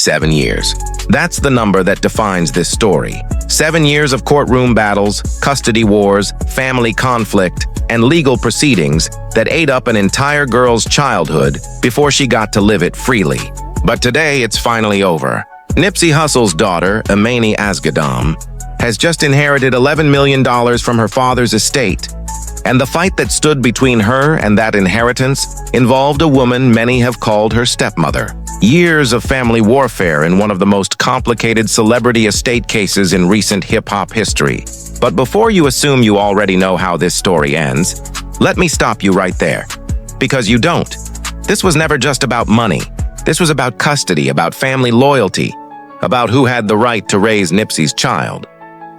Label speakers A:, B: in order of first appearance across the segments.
A: 7 years. That's the number that defines this story. 7 years of courtroom battles, custody wars, family conflict, and legal proceedings that ate up an entire girl's childhood before she got to live it freely. But today, it's finally over. Nipsey Hussle's daughter, Emani Asghedom, has just inherited $11 million from her father's estate. And the fight that stood between her and that inheritance involved a woman many have called her stepmother. Years of family warfare in one of the most complicated celebrity estate cases in recent hip-hop history. But before you assume you already know how this story ends, let me stop you right there. Because you don't. This was never just about money. This was about custody, about family loyalty, about who had the right to raise Nipsey's child,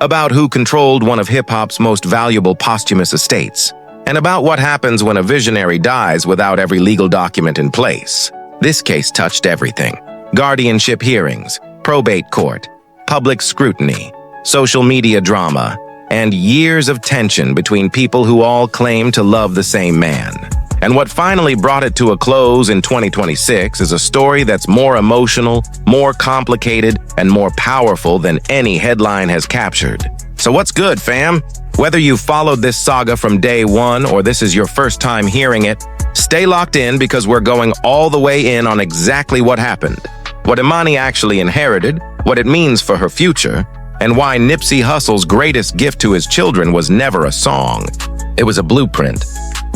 A: about who controlled one of hip-hop's most valuable posthumous estates, and about what happens when a visionary dies without every legal document in place. This case touched everything: guardianship hearings, probate court, public scrutiny, social media drama, and years of tension between people who all claim to love the same man. And what finally brought it to a close in 2026 is a story that's more emotional, more complicated, and more powerful than any headline has captured. So what's good, fam? Whether you've followed this saga from day one or this is your first time hearing it, stay locked in because we're going all the way in on exactly what happened, what Emani actually inherited, what it means for her future, and why Nipsey Hussle's greatest gift to his children was never a song. It was a blueprint.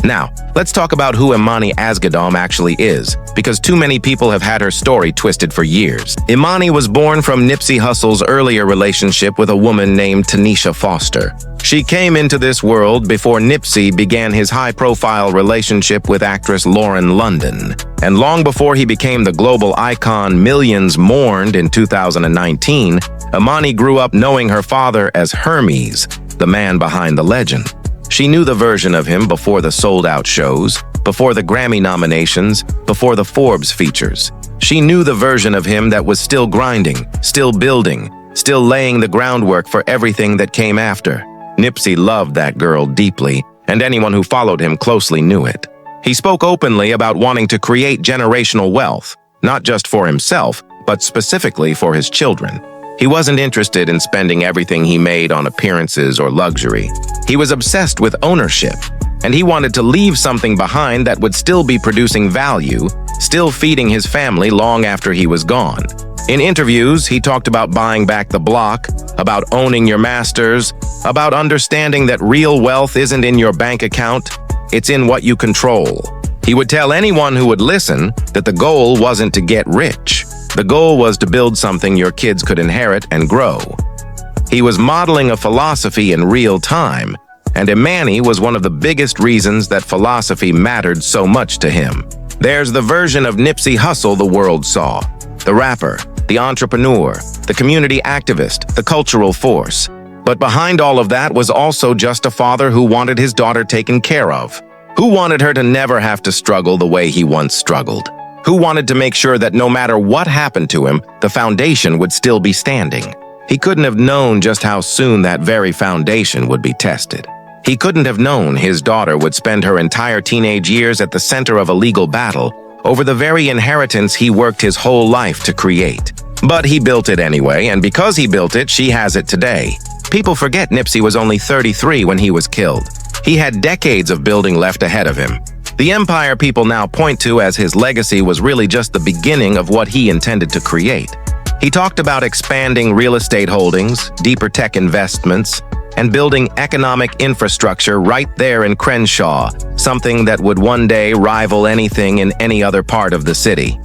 A: Now, let's talk about who Emani Asghedom actually is, because too many people have had her story twisted for years. Emani was born from Nipsey Hussle's earlier relationship with a woman named Tanisha Foster. She came into this world before Nipsey began his high-profile relationship with actress Lauren London. And long before he became the global icon millions mourned in 2019, Emani grew up knowing her father as Hermes, the man behind the legend. She knew the version of him before the sold-out shows, before the Grammy nominations, before the Forbes features. She knew the version of him that was still grinding, still building, still laying the groundwork for everything that came after. Nipsey loved that girl deeply, and anyone who followed him closely knew it. He spoke openly about wanting to create generational wealth, not just for himself, but specifically for his children. He wasn't interested in spending everything he made on appearances or luxury. He was obsessed with ownership, and he wanted to leave something behind that would still be producing value, still feeding his family long after he was gone. In interviews, he talked about buying back the block, about owning your masters, about understanding that real wealth isn't in your bank account, it's in what you control. He would tell anyone who would listen that the goal wasn't to get rich. The goal was to build something your kids could inherit and grow. He was modeling a philosophy in real time, and Emani was one of the biggest reasons that philosophy mattered so much to him. There's the version of Nipsey Hussle the world saw: the rapper, the entrepreneur, the community activist, the cultural force. But behind all of that was also just a father who wanted his daughter taken care of, who wanted her to never have to struggle the way he once struggled, who wanted to make sure that no matter what happened to him, the foundation would still be standing. He couldn't have known just how soon that very foundation would be tested. He couldn't have known his daughter would spend her entire teenage years at the center of a legal battle over the very inheritance he worked his whole life to create. But he built it anyway, and because he built it, she has it today. People forget Nipsey was only 33 when he was killed. He had decades of building left ahead of him. The empire people now point to as his legacy was really just the beginning of what he intended to create. He talked about expanding real estate holdings, deeper tech investments, and building economic infrastructure right there in Crenshaw, something that would one day rival anything in any other part of the city.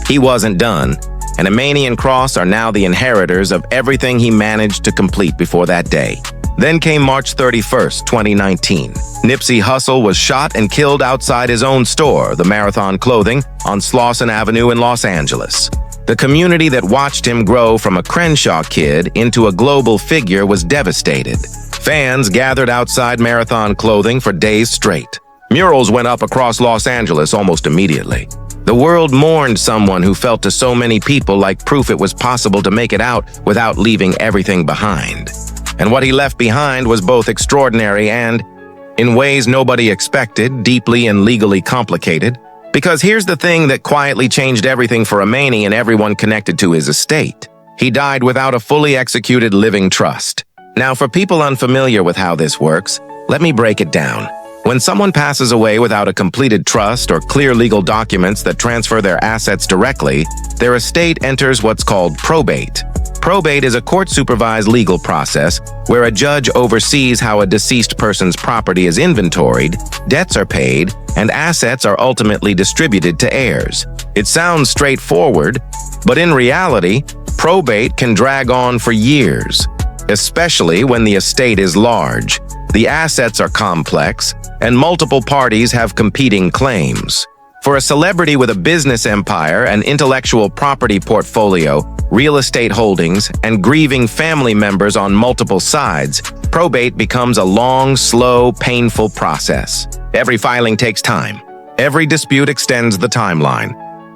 A: He wasn't done, and Emani and Kross are now the inheritors of everything he managed to complete before that day. Then came March 31st, 2019. Nipsey Hussle was shot and killed outside his own store, the Marathon Clothing, on Slauson Avenue in Los Angeles. The community that watched him grow from a Crenshaw kid into a global figure was devastated. Fans gathered outside Marathon Clothing for days straight. Murals went up across Los Angeles almost immediately. The world mourned someone who felt to so many people like proof it was possible to make it out without leaving everything behind. And what he left behind was both extraordinary and, in ways nobody expected, deeply and legally complicated. Because here's the thing that quietly changed everything for Emani and everyone connected to his estate. He died without a fully executed living trust. Now, for people unfamiliar with how this works, let me break it down. When someone passes away without a completed trust or clear legal documents that transfer their assets directly, their estate enters what's called probate. Probate is a court-supervised legal process where a judge oversees how a deceased person's property is inventoried, debts are paid, and assets are ultimately distributed to heirs. It sounds straightforward, but in reality, probate can drag on for years, especially when the estate is large, the assets are complex, and multiple parties have competing claims. For a celebrity with a business empire, an intellectual property portfolio, real estate holdings, and grieving family members on multiple sides, probate becomes a long, slow, painful process. Every filing takes time. Every dispute extends the timeline.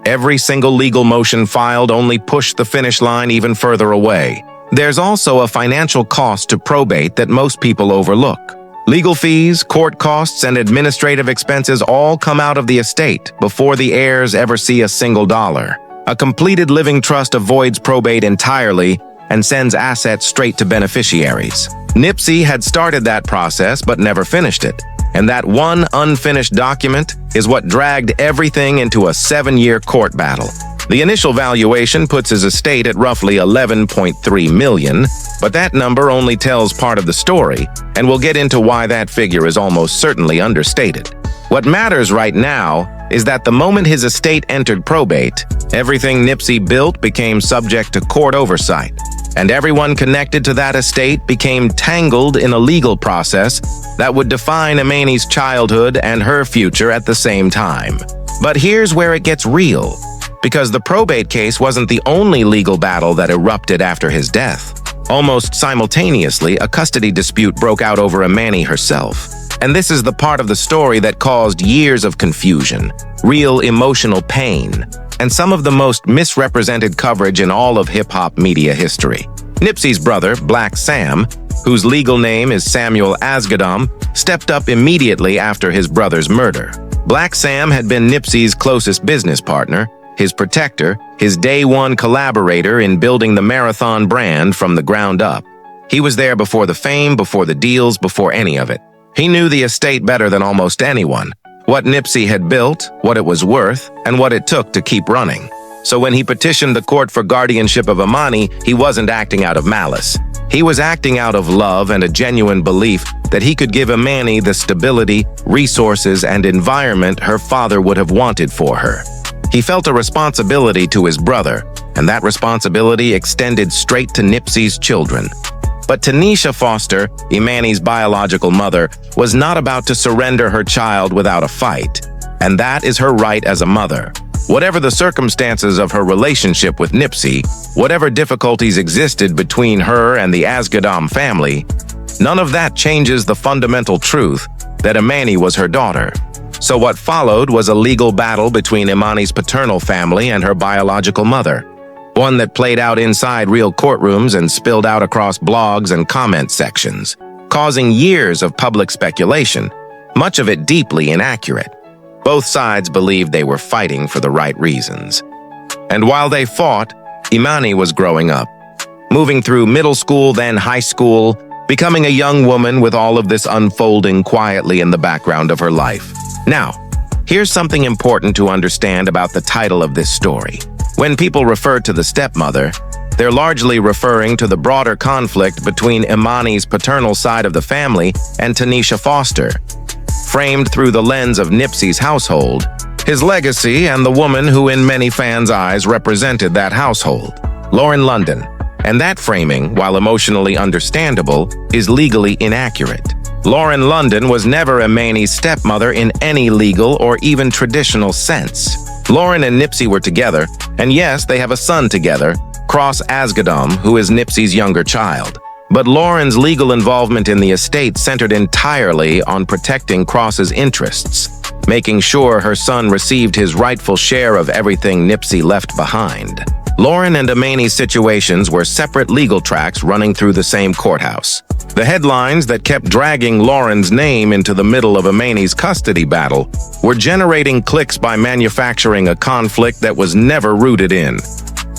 A: Every single legal motion filed only pushed the finish line even further away. There's also a financial cost to probate that most people overlook. Legal fees, court costs, and administrative expenses all come out of the estate before the heirs ever see a single dollar. A completed living trust avoids probate entirely and sends assets straight to beneficiaries. Nipsey had started that process but never finished it. And that one unfinished document is what dragged everything into a 7-year court battle. The initial valuation puts his estate at roughly $11.3 million, but that number only tells part of the story, and we'll get into why that figure is almost certainly understated. What matters right now is that the moment his estate entered probate, everything Nipsey built became subject to court oversight, and everyone connected to that estate became tangled in a legal process that would define Emani's childhood and her future at the same time. But here's where it gets real. Because the probate case wasn't the only legal battle that erupted after his death. Almost simultaneously, a custody dispute broke out over Emani herself. And this is the part of the story that caused years of confusion, real emotional pain, and some of the most misrepresented coverage in all of hip-hop media history. Nipsey's brother, Black Sam, whose legal name is Samuel Asghedom, stepped up immediately after his brother's murder. Black Sam had been Nipsey's closest business partner, his protector, his day-one collaborator in building the Marathon brand from the ground up. He was there before the fame, before the deals, before any of it. He knew the estate better than almost anyone, what Nipsey had built, what it was worth, and what it took to keep running. So when he petitioned the court for guardianship of Emani, he wasn't acting out of malice. He was acting out of love and a genuine belief that he could give Emani the stability, resources, and environment her father would have wanted for her. He felt a responsibility to his brother, and that responsibility extended straight to Nipsey's children. But Tanisha Foster, Emani's biological mother, was not about to surrender her child without a fight, and that is her right as a mother. Whatever the circumstances of her relationship with Nipsey, whatever difficulties existed between her and the Asghedom family, none of that changes the fundamental truth that Emani was her daughter. So what followed was a legal battle between Emani's paternal family and her biological mother, one that played out inside real courtrooms and spilled out across blogs and comment sections, causing years of public speculation, much of it deeply inaccurate. Both sides believed they were fighting for the right reasons. And while they fought, Emani was growing up, moving through middle school, then high school, becoming a young woman with all of this unfolding quietly in the background of her life. Now, here's something important to understand about the title of this story. When people refer to the stepmother, they're largely referring to the broader conflict between Emani's paternal side of the family and Tanisha Foster, framed through the lens of Nipsey's household, his legacy, and the woman who in many fans' eyes represented that household, Lauren London. And that framing, while emotionally understandable, is legally inaccurate. Lauren London was never Emani's stepmother in any legal or even traditional sense. Lauren and Nipsey were together, and yes, they have a son together, Kross Asghedom, who is Nipsey's younger child. But Lauren's legal involvement in the estate centered entirely on protecting Kross's interests, making sure her son received his rightful share of everything Nipsey left behind. Lauren and Emani's situations were separate legal tracks running through the same courthouse. The headlines that kept dragging Lauren's name into the middle of Emani's custody battle were generating clicks by manufacturing a conflict that was never rooted in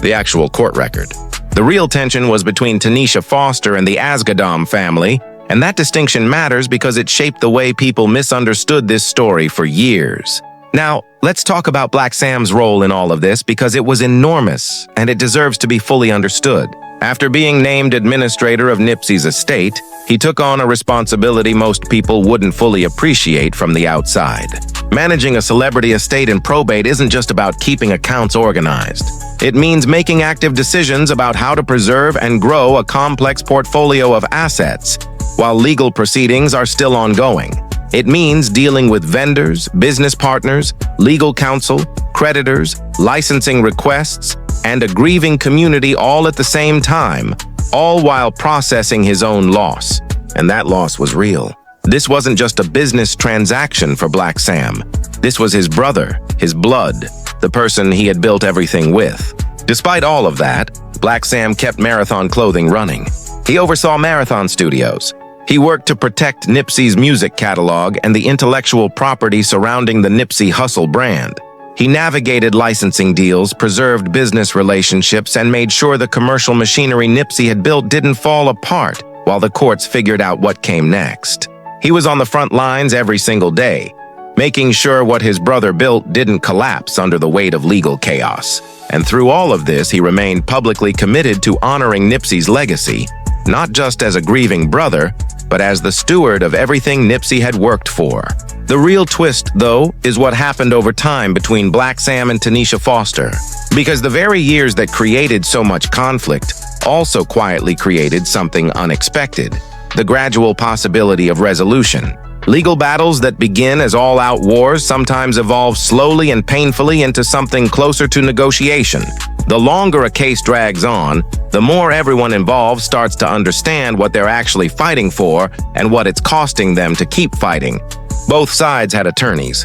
A: the actual court record. The real tension was between Tanisha Foster and the Asghedom family, and that distinction matters because it shaped the way people misunderstood this story for years. Now, let's talk about Black Sam's role in all of this because it was enormous and it deserves to be fully understood. After being named administrator of Nipsey's estate, he took on a responsibility most people wouldn't fully appreciate from the outside. Managing a celebrity estate in probate isn't just about keeping accounts organized. It means making active decisions about how to preserve and grow a complex portfolio of assets while legal proceedings are still ongoing. It means dealing with vendors, business partners, legal counsel, creditors, licensing requests, and a grieving community all at the same time, all while processing his own loss. And that loss was real. This wasn't just a business transaction for Black Sam. This was his brother, his blood, the person he had built everything with. Despite all of that, Black Sam kept Marathon Clothing running. He oversaw Marathon Studios. He worked to protect Nipsey's music catalog and the intellectual property surrounding the Nipsey Hussle brand. He navigated licensing deals, preserved business relationships, and made sure the commercial machinery Nipsey had built didn't fall apart while the courts figured out what came next. He was on the front lines every single day, making sure what his brother built didn't collapse under the weight of legal chaos. And through all of this, he remained publicly committed to honoring Nipsey's legacy, not just as a grieving brother, but as the steward of everything Nipsey had worked for. The real twist, though, is what happened over time between Black Sam and Tanisha Foster. Because the very years that created so much conflict also quietly created something unexpected: the gradual possibility of resolution. Legal battles that begin as all-out wars sometimes evolve slowly and painfully into something closer to negotiation. The longer a case drags on, the more everyone involved starts to understand what they're actually fighting for and what it's costing them to keep fighting. Both sides had attorneys.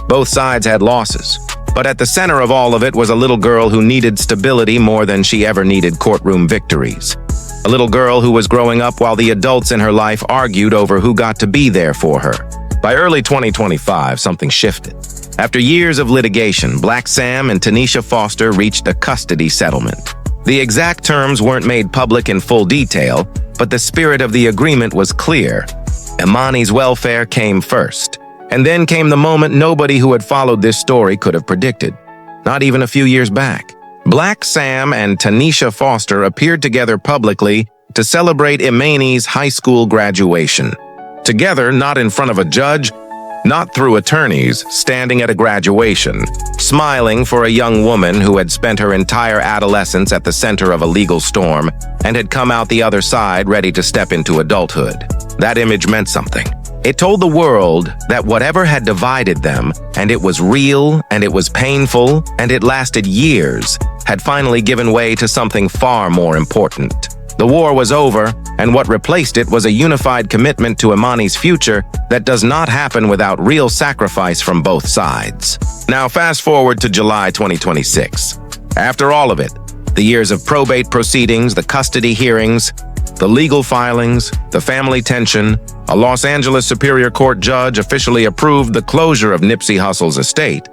A: Both sides had losses. But at the center of all of it was a little girl who needed stability more than she ever needed courtroom victories. A little girl who was growing up while the adults in her life argued over who got to be there for her. By early 2025, something shifted. After years of litigation, Black Sam and Tanisha Foster reached a custody settlement. The exact terms weren't made public in full detail, but the spirit of the agreement was clear. Emani's welfare came first. And then came the moment nobody who had followed this story could have predicted, not even a few years back. Black Sam and Tanisha Foster appeared together publicly to celebrate Emani's high school graduation. Together, not in front of a judge, not through attorneys, standing at a graduation, smiling for a young woman who had spent her entire adolescence at the center of a legal storm and had come out the other side ready to step into adulthood. That image meant something. It told the world that whatever had divided them, and it was real, and it was painful, and it lasted years, had finally given way to something far more important. The war was over, and what replaced it was a unified commitment to Emani's future that does not happen without real sacrifice from both sides. Now fast forward to July 2026. After all of it, the years of probate proceedings, the custody hearings, the legal filings, the family tension, a Los Angeles Superior Court judge officially approved the closure of Nipsey Hussle's estate.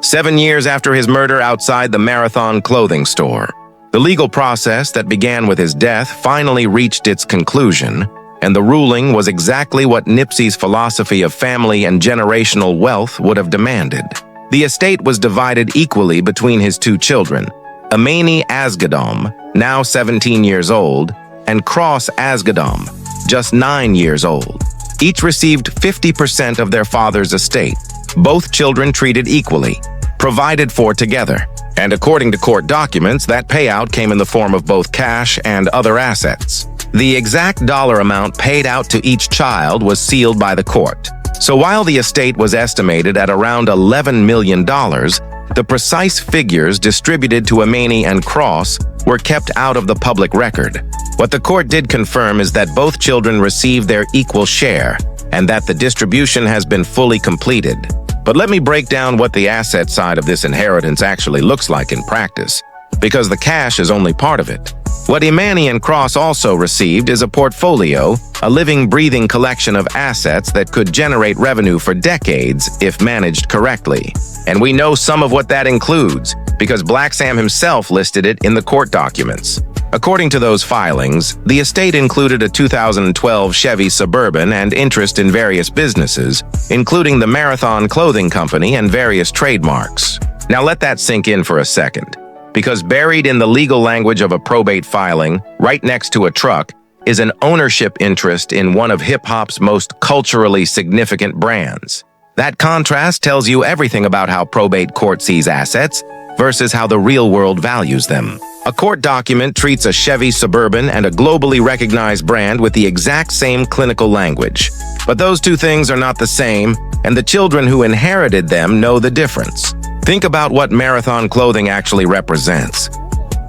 A: 7 years after his murder outside the Marathon clothing store, the legal process that began with his death finally reached its conclusion, and the ruling was exactly what Nipsey's philosophy of family and generational wealth would have demanded. The estate was divided equally between his two children, Emani Asghedom, now 17 years old, and Kross Asghedom, just 9 years old. Each received 50% of their father's estate, both children treated equally, provided for together. And according to court documents, that payout came in the form of both cash and other assets. The exact dollar amount paid out to each child was sealed by the court. So while the estate was estimated at around $11 million, the precise figures distributed to Emani and Kross were kept out of the public record. What the court did confirm is that both children received their equal share and that the distribution has been fully completed. But let me break down what the asset side of this inheritance actually looks like in practice. because the cash is only part of it. What Emani and Kross also received is a portfolio, a living, breathing collection of assets that could generate revenue for decades if managed correctly. And we know some of what that includes, because Black Sam himself listed it in the court documents. According to those filings, the estate included a 2012 Chevy Suburban and interest in various businesses, including the Marathon Clothing Company and various trademarks. Now let that sink in for a second. Because buried in the legal language of a probate filing, right next to a truck, is an ownership interest in one of hip-hop's most culturally significant brands. That contrast tells you everything about how probate court sees assets versus how the real world values them. A court document treats a Chevy Suburban and a globally recognized brand with the exact same clinical language. But those two things are not the same, and the children who inherited them know the difference. Think about what Marathon Clothing actually represents.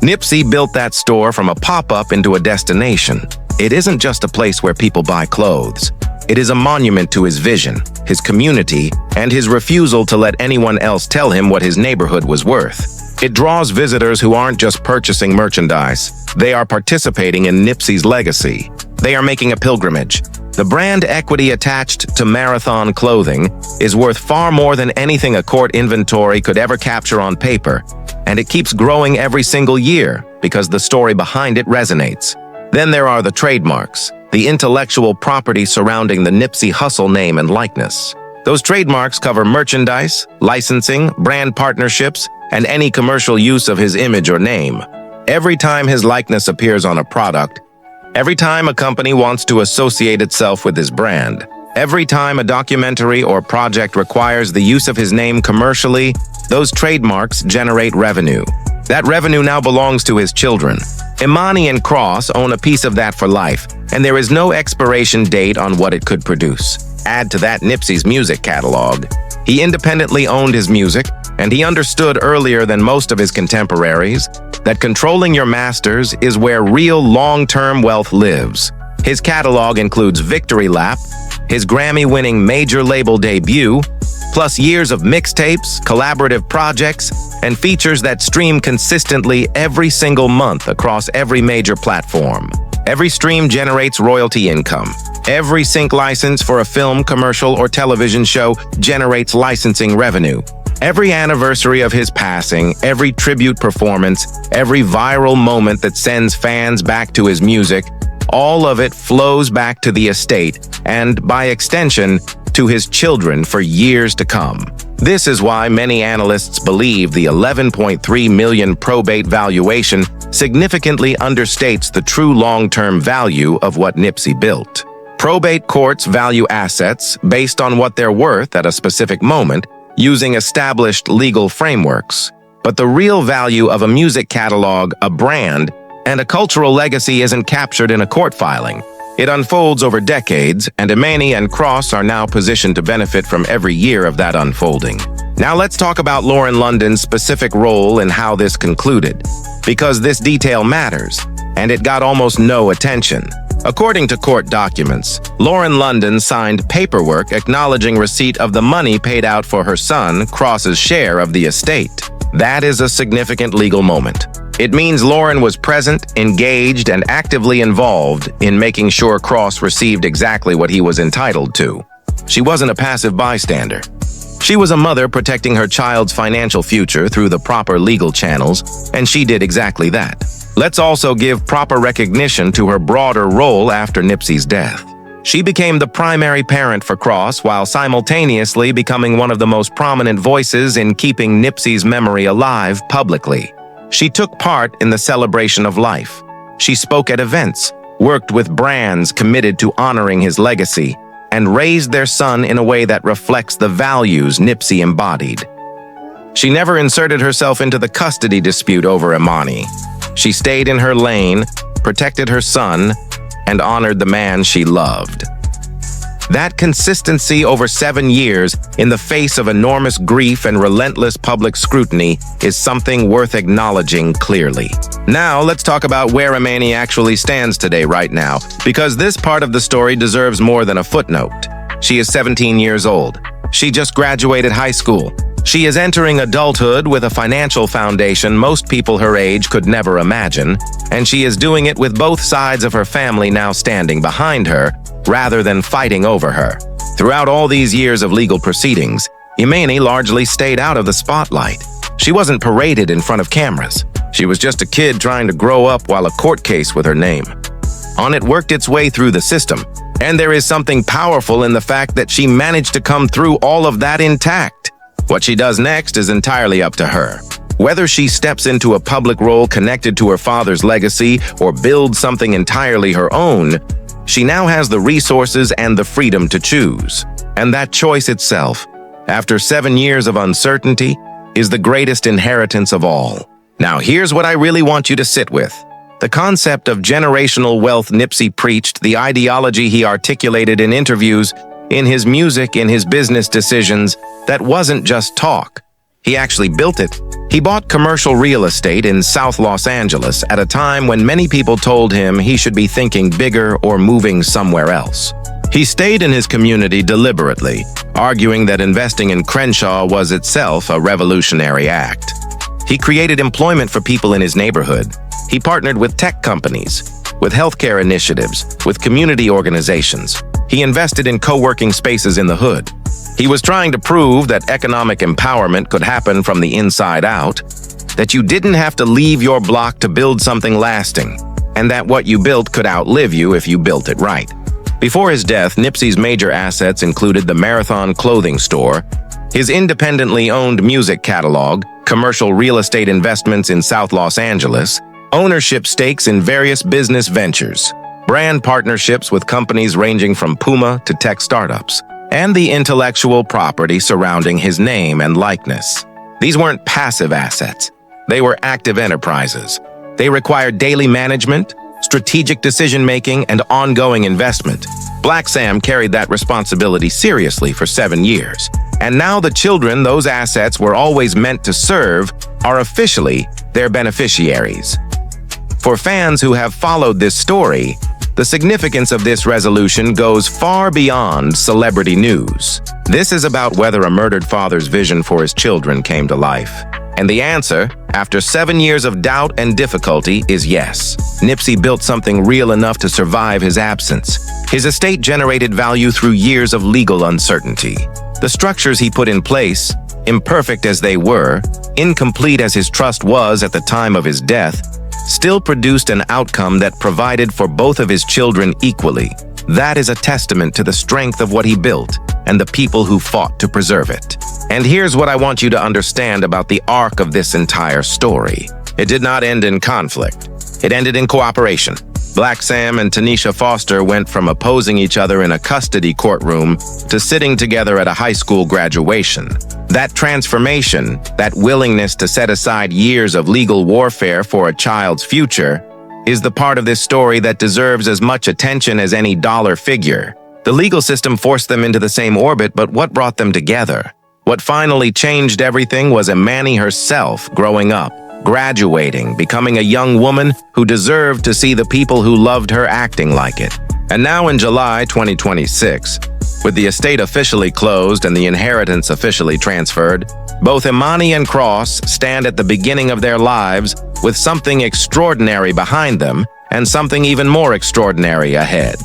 A: Nipsey built that store from a pop-up into a destination. It isn't just a place where people buy clothes. It is a monument to his vision, his community, and his refusal to let anyone else tell him what his neighborhood was worth. It draws visitors who aren't just purchasing merchandise. They are participating in Nipsey's legacy. They are making a pilgrimage. The brand equity attached to Marathon Clothing is worth far more than anything a court inventory could ever capture on paper, and it keeps growing every single year because the story behind it resonates. Then there are the trademarks, the intellectual property surrounding the Nipsey Hussle name and likeness. Those trademarks cover merchandise, licensing, brand partnerships, and any commercial use of his image or name. Every time his likeness appears on a product, every time a company wants to associate itself with his brand, every time a documentary or project requires the use of his name commercially, those trademarks generate revenue. That revenue now belongs to his children. Emani and Kross own a piece of that for life, and there is no expiration date on what it could produce. Add to that Nipsey's music catalog. He independently owned his music, and he understood earlier than most of his contemporaries that controlling your masters is where real long-term wealth lives. His catalog includes Victory Lap, his Grammy-winning major label debut, plus years of mixtapes, collaborative projects, and features that stream consistently every single month across every major platform. Every stream generates royalty income. Every sync license for a film, commercial, or television show generates licensing revenue. Every anniversary of his passing, every tribute performance, every viral moment that sends fans back to his music, all of it flows back to the estate and, by extension, to his children for years to come. This is why many analysts believe the $11.3 million probate valuation significantly understates the true long-term value of what Nipsey built. Probate courts value assets based on what they're worth at a specific moment, using established legal frameworks. But the real value of a music catalog, a brand, and a cultural legacy isn't captured in a court filing. It unfolds over decades, and Emani and Kross are now positioned to benefit from every year of that unfolding. Now let's talk about Lauren London's specific role in how this concluded, because this detail matters, and it got almost no attention. According to court documents, Lauren London signed paperwork acknowledging receipt of the money paid out for her son, Kross's share of the estate. That is a significant legal moment. It means Lauren was present, engaged, and actively involved in making sure Kross received exactly what he was entitled to. She wasn't a passive bystander. She was a mother protecting her child's financial future through the proper legal channels, and she did exactly that. Let's also give proper recognition to her broader role after Nipsey's death. She became the primary parent for Kross while simultaneously becoming one of the most prominent voices in keeping Nipsey's memory alive publicly. She took part in the celebration of life. She spoke at events, worked with brands committed to honoring his legacy, and raised their son in a way that reflects the values Nipsey embodied. She never inserted herself into the custody dispute over Emani. She stayed in her lane, protected her son, and honored the man she loved. That consistency over 7 years in the face of enormous grief and relentless public scrutiny is something worth acknowledging clearly. Now, let's talk about where Emani actually stands today right now, because this part of the story deserves more than a footnote. She is 17 years old. She just graduated high school. She is entering adulthood with a financial foundation most people her age could never imagine, and she is doing it with both sides of her family now standing behind her, rather than fighting over her. Throughout all these years of legal proceedings, Emani largely stayed out of the spotlight. She wasn't paraded in front of cameras. She was just a kid trying to grow up while a court case with her name on it worked its way through the system. And there is something powerful in the fact that she managed to come through all of that intact. What she does next is entirely up to her. Whether she steps into a public role connected to her father's legacy or builds something entirely her own, she now has the resources and the freedom to choose. And that choice itself, after 7 years of uncertainty, is the greatest inheritance of all. Now here's what I really want you to sit with. The concept of generational wealth Nipsey preached, the ideology he articulated in interviews, in his music, in his business decisions, that wasn't just talk. He actually built it. He bought commercial real estate in South Los Angeles at a time when many people told him he should be thinking bigger or moving somewhere else. He stayed in his community deliberately, arguing that investing in Crenshaw was itself a revolutionary act. He created employment for people in his neighborhood. He partnered with tech companies, with healthcare initiatives, with community organizations. He invested in co-working spaces in the hood. He was trying to prove that economic empowerment could happen from the inside out, that you didn't have to leave your block to build something lasting, and that what you built could outlive you if you built it right. Before his death, Nipsey's major assets included the Marathon clothing store, his independently owned music catalog, commercial real estate investments in South Los Angeles, ownership stakes in various business ventures, brand partnerships with companies ranging from Puma to tech startups, and the intellectual property surrounding his name and likeness. These weren't passive assets. They were active enterprises. They required daily management, strategic decision-making, and ongoing investment. Black Sam carried that responsibility seriously for 7 years. And now the children those assets were always meant to serve are officially their beneficiaries. For fans who have followed this story, the significance of this resolution goes far beyond celebrity news. This is about whether a murdered father's vision for his children came to life. And the answer, after 7 years of doubt and difficulty, is yes. Nipsey built something real enough to survive his absence. His estate generated value through years of legal uncertainty. The structures he put in place, imperfect as they were, incomplete as his trust was at the time of his death, still produced an outcome that provided for both of his children equally. That is a testament to the strength of what he built and the people who fought to preserve it. And here's what I want you to understand about the arc of this entire story. It did not end in conflict. It ended in cooperation. Black Sam and Tanisha Foster went from opposing each other in a custody courtroom to sitting together at a high school graduation. That transformation, that willingness to set aside years of legal warfare for a child's future, is the part of this story that deserves as much attention as any dollar figure. The legal system forced them into the same orbit, but what brought them together? What finally changed everything was Emani herself growing up, graduating, becoming a young woman who deserved to see the people who loved her acting like it. And now in July 2026, with the estate officially closed and the inheritance officially transferred, both Emani and Kross stand at the beginning of their lives with something extraordinary behind them and something even more extraordinary ahead.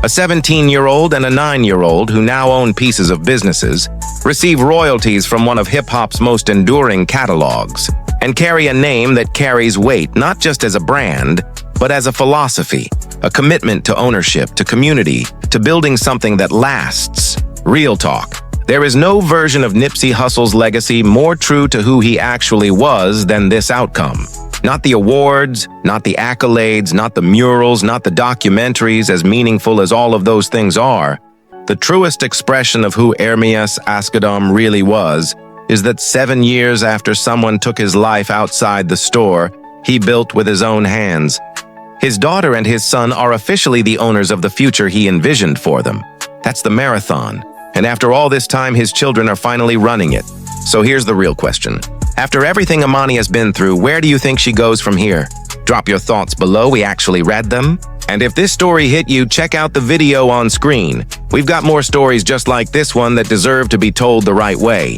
A: A 17-year-old and a 9-year-old who now own pieces of businesses, receive royalties from one of hip-hop's most enduring catalogs, and carry a name that carries weight not just as a brand, but as a philosophy, a commitment to ownership, to community, to building something that lasts. Real talk. There is no version of Nipsey Hussle's legacy more true to who he actually was than this outcome. Not the awards, not the accolades, not the murals, not the documentaries, as meaningful as all of those things are. The truest expression of who Emani Asghedom really was is that 7 years after someone took his life outside the store, he built with his own hands. His daughter and his son are officially the owners of the future he envisioned for them. That's the Marathon. And after all this time, his children are finally running it. So here's the real question. After everything Emani has been through, where do you think she goes from here? Drop your thoughts below, we actually read them. And if this story hit you, check out the video on screen. We've got more stories just like this one that deserve to be told the right way.